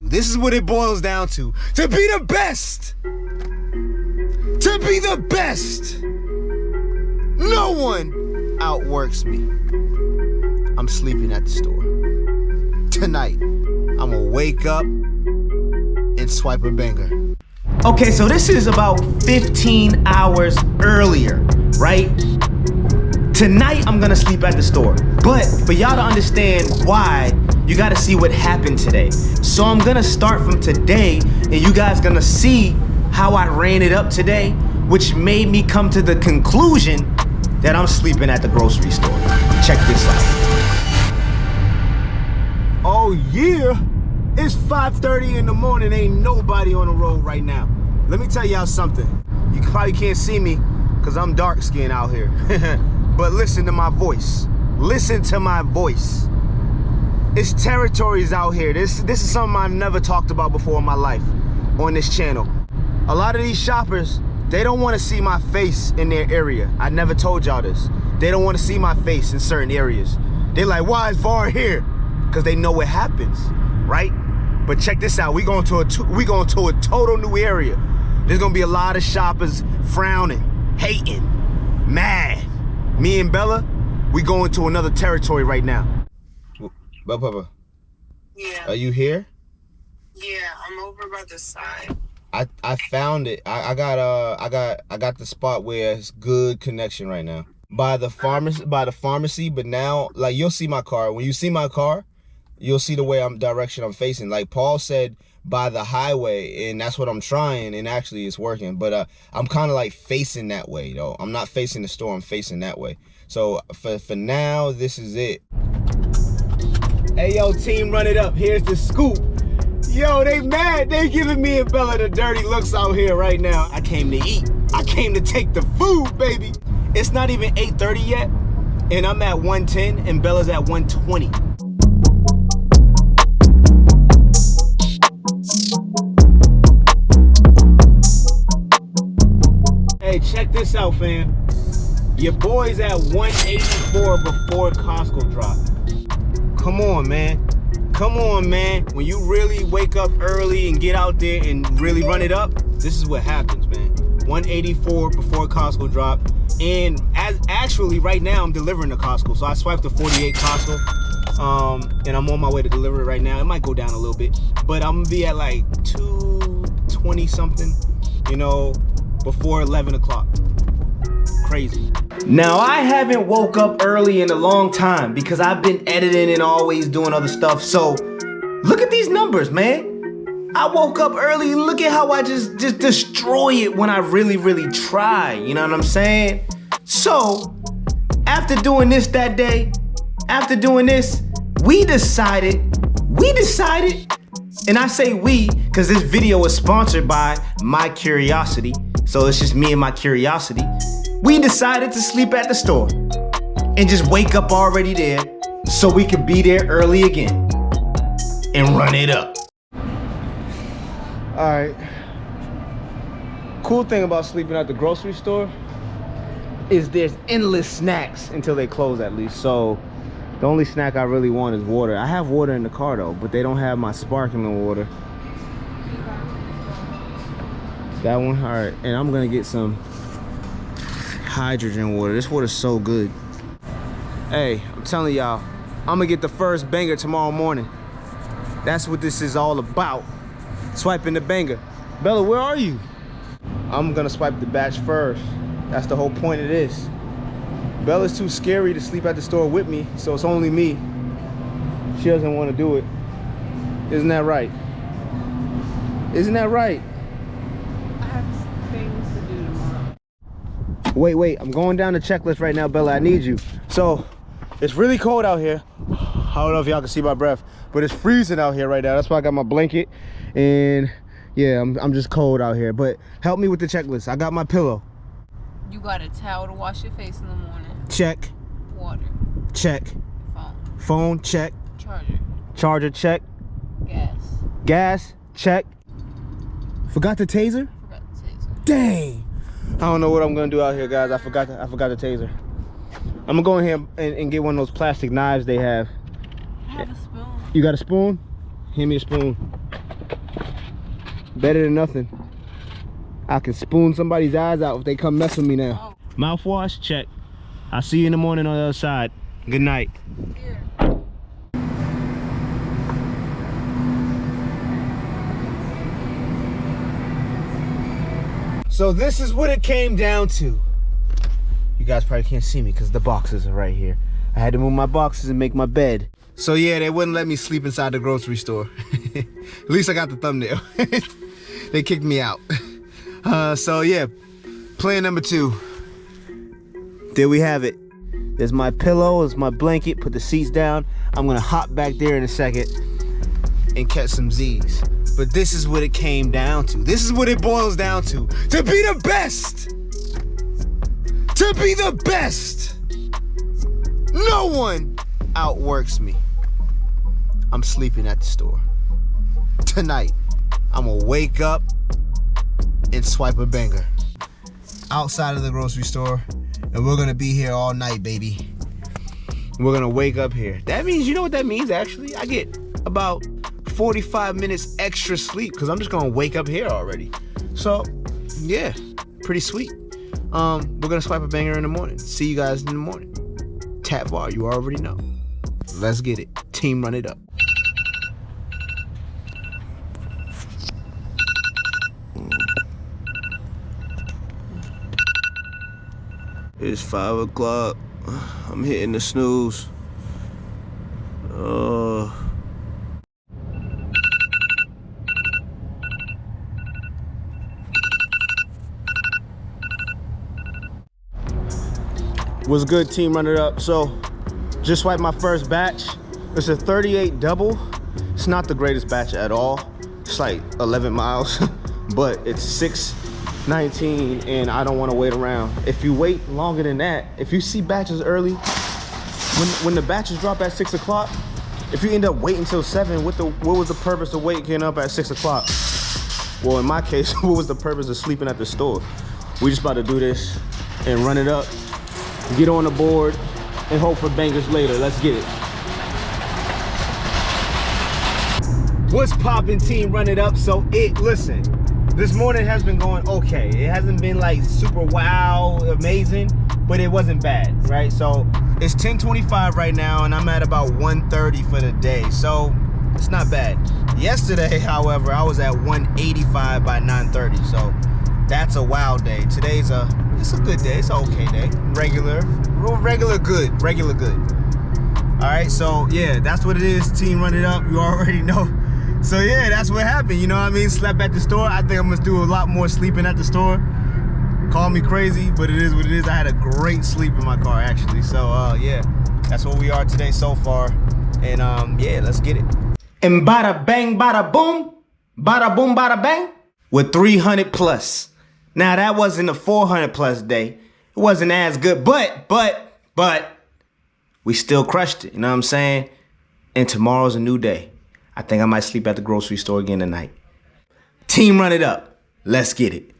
This is what it boils down to. To be the best. To be the best. No one outworks me. I'm sleeping at the store. Tonight, I'm gonna wake up and swipe a banger. Okay, so this is about 15 hours earlier, right? Tonight, I'm gonna sleep at the store. But for y'all to understand why, you gotta see what happened today. So I'm gonna start from today, and you guys gonna see how I ran it up today, which made me come to the conclusion that I'm sleeping at the grocery store. Check this out. Oh yeah, it's 5:30 in the morning, ain't nobody on the road right now. Let me tell y'all something. You probably can't see me because I'm dark skinned out here. But listen to my voice. Listen to my voice. It's territories out here. This is something I've never talked about before in my life on this channel. A lot of these shoppers, they don't want to see my face in their area. I never told y'all this. They don't want to see my face in certain areas. They're like, why is Var here? Because they know what happens, right? But check this out. We going to a total new area. There's gonna be a lot of shoppers frowning, hating, mad. Me and Bella, we going to another territory right now. Papa. Yeah. Are you here? Yeah, I'm over by the side. I found it. I got the spot where it's good connection right now. By the pharmacy, but now like you'll see my car. When you see my car, you'll see the way direction I'm facing. Like Paul said, by the highway, and that's what I'm trying, and actually it's working. But I'm kind of like facing that way though. I'm not facing the store, I'm facing that way. So for now, this is it. Hey yo, team, run it up. Here's the scoop. Yo, they mad. They giving me and Bella the dirty looks out here right now. I came to eat. I came to take the food, baby. It's not even 8:30 yet, and I'm at 110, and Bella's at 120. Hey, check this out, fam. Your boy's at 184 before Costco drop. Come on, man. Come on, man. When you really wake up early and get out there and really run it up, this is what happens, man. 184 before Costco drop. And actually right now I'm delivering to Costco. So I swiped the 48 Costco. And I'm on my way to deliver it right now. It might go down a little bit, but I'm gonna be at like 220 something, you know, before 11 o'clock. Crazy. Now I haven't woke up early in a long time because I've been editing and always doing other stuff. So look at these numbers, man. I woke up early and look at how I just destroy it when I really try. You know what I'm saying? So after doing this that day, after doing this, we decided, and I say we because this video is sponsored by My Curiosity. So it's just me and my curiosity. We decided to sleep at the store and just wake up already there so we could be there early again and run it up. All right. Cool thing about sleeping at the grocery store is there's endless snacks until they close at least. So the only snack I really want is water. I have water in the car though, but they don't have my sparkling water. That one? All right. And I'm gonna get some hydrogen water. This water's so good. Hey, I'm telling y'all, I'm gonna get the first banger tomorrow morning. That's what this is all about. Swiping the banger. Bella, where are you? I'm gonna swipe the batch first. That's the whole point of this. Bella's too scary to sleep at the store with me, so it's only me. She doesn't want to do it. Isn't that right? Isn't that right? I have things to do tomorrow. Wait, I'm going down the checklist right now, Bella. I need you. So, it's really cold out here. I don't know if y'all can see my breath, but it's freezing out here right now. That's why I got my blanket. And yeah, I'm just cold out here. But help me with the checklist. I got my pillow. You got a towel to wash your face in the morning. Check. Water. Check. Phone. Phone, check. Charger. Charger, check. Gas. Gas, check. Forgot the taser? Forgot the taser. Dang. I don't know what I'm gonna do out here, guys. I forgot the taser. I'm gonna go in here and get one of those plastic knives they have. I have a spoon. You got a spoon? Hand me a spoon. Better than nothing. I can spoon somebody's eyes out if they come mess with me now. Mouthwash, check. I'll see you in the morning on the other side. Good night. Here. So this is what it came down to. You guys probably can't see me because the boxes are right here. I had to move my boxes and make my bed. So yeah, they wouldn't let me sleep inside the grocery store. At least I got the thumbnail. They kicked me out. So yeah, plan number 2. There we have it. There's my pillow, there's my blanket, put the seats down. I'm gonna hop back there in a second and catch some Z's. But this is what it came down to. This is what it boils down to. To be the best! To be the best! No one outworks me. I'm sleeping at the store. Tonight, I'm gonna wake up and swipe a banger. Outside of the grocery store, and we're gonna be here all night, baby. We're gonna wake up here. That means, you know what that means actually? I get about 45 minutes extra sleep because I'm just gonna wake up here already. So, yeah, pretty sweet. We're gonna swipe a banger in the morning. See you guys in the morning. Tap bar, you already know. Let's get it. Team run it up. It's 5 o'clock. I'm hitting the snooze. What's good, team? Run it up. So, just swiped my first batch. It's a 38 double. It's not the greatest batch at all. It's like 11 miles, but it's 6:19 and I don't want to wait around. If you wait longer than that, if you see batches early, when the batches drop at 6 o'clock, if you end up waiting till 7, what was the purpose of waking up at 6 o'clock? Well, in my case, what was the purpose of sleeping at the store? We just about to do this and run it up, get on the board, and hope for bangers later. Let's get it. What's poppin', team? Run it up. So listen, this morning has been going okay. It hasn't been like super wow, amazing, but it wasn't bad, right? So it's 10:25 right now and I'm at about 1:30 for the day. So it's not bad. Yesterday, however, I was at 185 by 9:30. So that's a wow day. Today's it's a good day. It's an okay day. Regular good. All right, so yeah, that's what it is. Team run it up. You already know. So yeah, that's what happened. You know what I mean? Slept at the store. I think I'm gonna do a lot more sleeping at the store. Call me crazy, but it is what it is. I had a great sleep in my car actually. So yeah, that's where we are today so far. And yeah, let's get it. And bada bang, bada boom, bada bang. With 300 plus. Now that wasn't a 400 plus day. It wasn't as good, but we still crushed it. You know what I'm saying? And tomorrow's a new day. I think I might sleep at the grocery store again tonight. Team run it up. Let's get it.